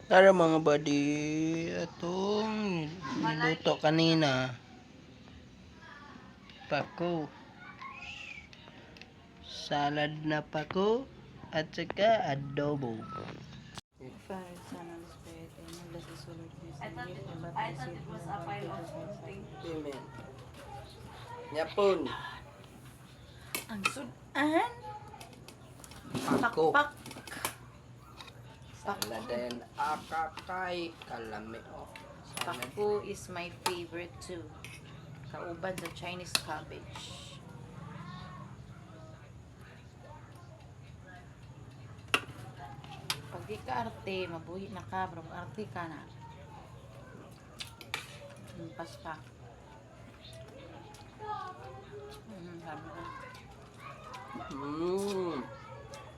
Tara mga buddy, itong niluto kanina. Pako. Salad na pako at saka adobo. Para sana los pwede mula sa sulod ni Sinip na ba't isip mo Amen. Yapon. ang sudan Pako. pakpak Salad din akakay kalami. pakpo is my favorite too, kauban sa Chinese cabbage. Pag di ka arte, mabuhi na ka, bro. Arte ka na. Pas ka. Sabi ko.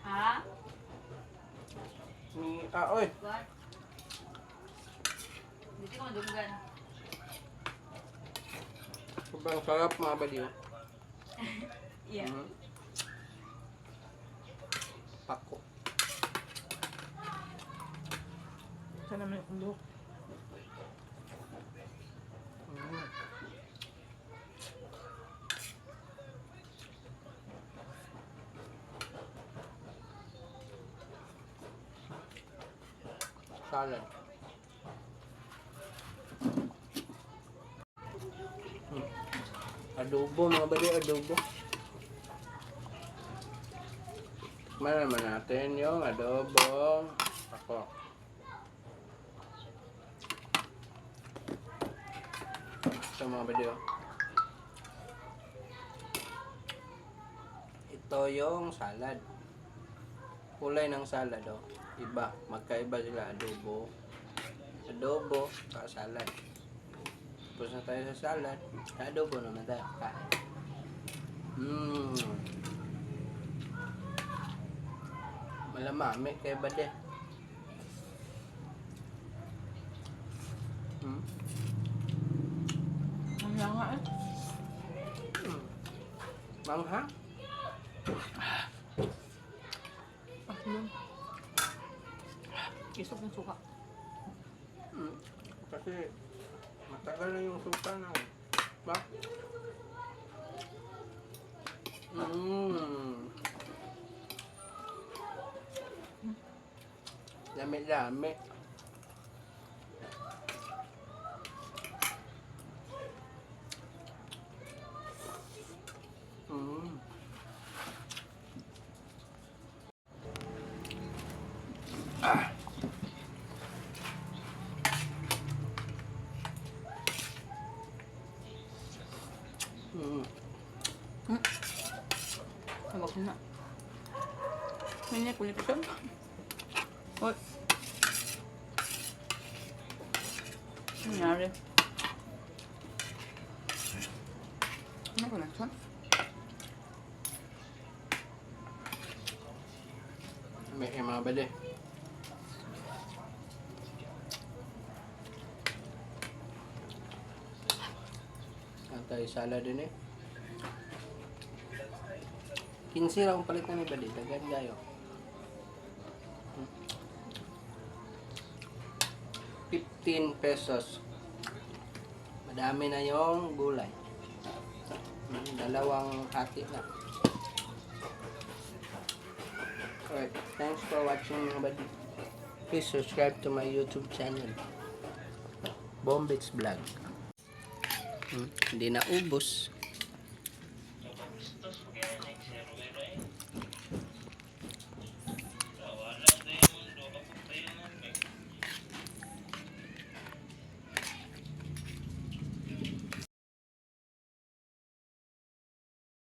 Ha? Oy. What? Dito ko madunggan. Sobrang sarap mga buddy. Yeah. Pako. Sana may ulo. Salad. Adobo mga buddy, adobo. Tikman naman natin yung adobo. Pako. Ito mga buddy. Ito yung salad. Kulay ng salad iba, magkaiba sila. Adobo sa salad. Tapos na tayo sa salad, sa adobo naman tayo kain. Malamami kay bade. Ang langa eh. Mangha? Isok ng suka. Kasi matagal na yung suka na. Ba? Dami-dami. Tawag na. May kulit siya. Oy. Ano nangyari? Ano kulit siya? May mga bade. Tayo salad din 15 lang palit na ni bade. Dagan gayo. 15 pesos. Madami na yung gulay. Dalawang hati na. Alright, thanks for watching mga buddy. Please subscribe to my YouTube channel, Bombits Vlog. Hindi na ubos.